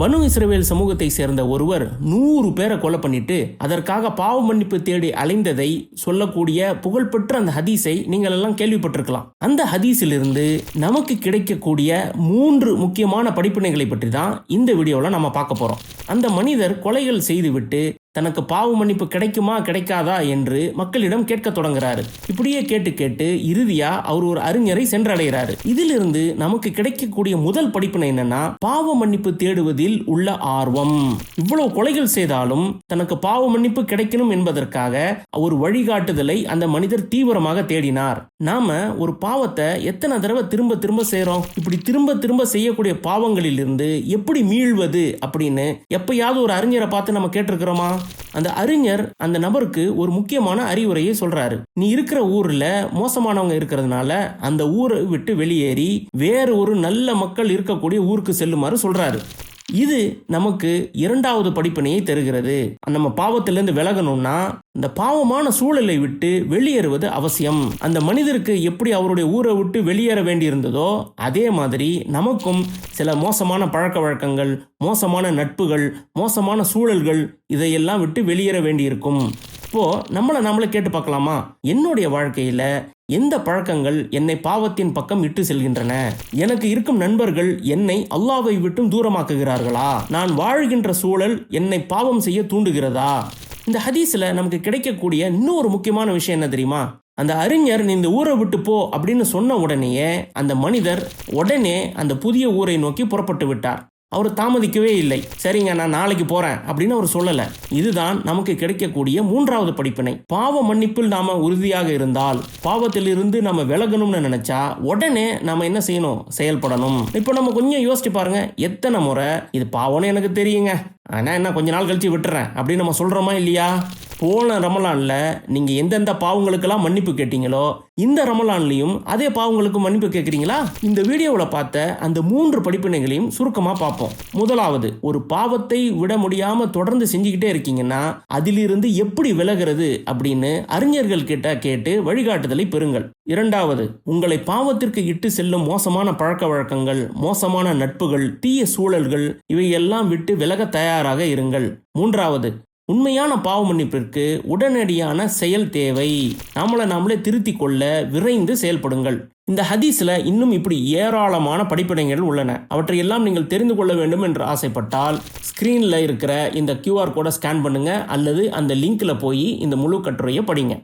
பனு இஸ்ரவேல் சமூகத்தை சேர்ந்த ஒருவர் 100 பேரை கொலை பண்ணிட்டு அதற்காக பாவ மன்னிப்பு தேடி அலைந்ததை சொல்லக்கூடிய புகழ்பெற்ற அந்த ஹதீஸை நீங்கள் எல்லாம் கேள்விப்பட்டிருக்கலாம். அந்த ஹதீஸிலிருந்து நமக்கு கிடைக்கக்கூடிய 3 முக்கியமான படிப்பினைகளை பற்றி தான் இந்த வீடியோவில் நம்ம பார்க்க போறோம். அந்த மனிதர் கொலைகள் செய்துவிட்டு தனக்கு பாவ மன்னிப்பு கிடைக்குமா கிடைக்காதா என்று மக்களிடம் கேட்க தொடங்குறாரு. இப்படியே கேட்டு கேட்டு இறுதியா அவர் ஒரு அறிஞரை சென்றடைகிறாரு. இதிலிருந்து நமக்கு கிடைக்கக்கூடிய முதல் படிப்பினை என்னன்னா, பாவ மன்னிப்பு தேடுவதில் உள்ள ஆர்வம். இவ்வளவு கொலைகள் செய்தாலும் தனக்கு பாவ மன்னிப்பு கிடைக்கணும் என்பதற்காக ஒரு வழிகாட்டுதலை அந்த மனிதர் தீவிரமாக தேடினார். நாம ஒரு பாவத்தை எத்தனை தடவை திரும்ப திரும்ப செய்றோம்? இப்படி திரும்ப திரும்ப செய்யக்கூடிய பாவங்களில் இருந்து எப்படி மீள்வது அப்படின்னு எப்பயாவது ஒரு அறிஞரை பார்த்து நம்ம கேட்டிருக்கிறோமா? அந்த அறிஞர் அந்த நபருக்கு ஒரு முக்கியமான அறிவுரையை சொல்றாரு. நீ இருக்கிற ஊர்ல மோசமானவங்க இருக்கிறதுனால அந்த ஊரை விட்டு வெளியேறி வேறு ஒரு நல்ல மக்கள் இருக்கக்கூடிய ஊருக்கு செல்லுமாறு சொல்றாரு. இது நமக்கு 2வது படிப்பினையை தருகிறது. நம்ம பாவத்திலிருந்து விலகணும்னா இந்த பாவமான சூழலை விட்டு வெளியேறுவது அவசியம். அந்த மனிதருக்கு எப்படி அவருடைய ஊரை விட்டு வெளியேற வேண்டியிருந்ததோ அதே மாதிரி நமக்கும் சில மோசமான பழக்க வழக்கங்கள், மோசமான நட்புகள், மோசமான சூழல்கள் இதையெல்லாம் விட்டு வெளியேற வேண்டியிருக்கும். இப்போ நம்மளை கேட்டு பார்க்கலாமா? என்னுடைய வாழ்க்கையில எந்த பழக்கங்கள் என்னை பாவத்தின் பக்கம் இட்டு செல்கின்றன? எனக்கு இருக்கும் நண்பர்கள் என்னை அல்லாஹ்வை விட்டும் தூரமாக்குகிறார்களா? நான் வாழ்கின்ற சூழல் என்னை பாவம் செய்ய தூண்டுகிறதா? இந்த ஹதீஸ்ல நமக்கு கிடைக்கக்கூடிய இன்னொரு முக்கியமான விஷயம் என்ன தெரியுமா? அந்த அறிஞர் நீ இந்த ஊரை விட்டு போ அப்படின்னு சொன்ன உடனேயே அந்த மனிதர் உடனே அந்த புதிய ஊரை நோக்கி புறப்பட்டு விட்டார். அவர் தாமதிக்கவே இல்லை. சரிங்க, நான் நாளைக்கு போறேன் அப்படின்னு அவர் சொல்லல. இதுதான் நமக்கு கிடைக்கக்கூடிய 3வது படிப்பினை. பாவ மன்னிப்பில் நாம உறுதியாக இருந்தால், பாவத்திலிருந்து நம்ம விலகணும்னு நினைச்சா உடனே நாம என்ன செய்யணும்? செயல்படணும். இப்போ நம்ம கொஞ்சம் யோசிச்சு பாருங்க, எத்தனை முறை இது பாவம்னு எனக்கு தெரியுங்க, ஆனா என்ன கொஞ்ச நாள் கழிச்சு விட்டுறேன் அப்படின்னு நம்ம சொல்றோமா இல்லையா? போன ரமலான்ல நீங்க எந்தெந்த பாவங்களுக்கெல்லாம் மன்னிப்பு கேட்டீங்களோ இந்த ரமலான்லையும் அதே பாவங்களுக்கு மன்னிப்பு கேட்குறீங்களா? இந்த வீடியோவில் பார்த்த அந்த 3 படிப்பினைகளையும் சுருக்கமாக பார்ப்போம். முதலாவது, ஒரு பாவத்தை விட முடியாம தொடர்ந்து செஞ்சுக்கிட்டே இருக்கீங்கன்னா அதிலிருந்து எப்படி விலகிறது அப்படின்னு அறிஞர்கள் கிட்ட கேட்டு வழிகாட்டுதலை பெறுங்கள். 2வது, உங்களை பாவத்திற்கு இட்டு செல்லும் மோசமான பழக்க வழக்கங்கள், மோசமான நட்புகள், தீய சூழல்கள் இவையெல்லாம் விட்டு விலக தயாராக இருங்கள். 3வது, உண்மையான பாவ மன்னிப்பிற்கு உடனடியான செயல் தேவை. நாமளே திருத்திக் கொள்ள விரைந்து செயல்படுங்கள். இந்த ஹதீஸ்ல இன்னும் இப்படி ஏராளமான படிப்பினைகள் உள்ளன. அவற்றையெல்லாம் நீங்கள் தெரிந்து கொள்ள வேண்டும் என்று ஆசைப்பட்டால் ஸ்கிரீன்ல இருக்கிற இந்த QR கோடை ஸ்கேன் பண்ணுங்க அல்லது அந்த லிங்க்ல போய் இந்த முழு கட்டுரையை படிங்க.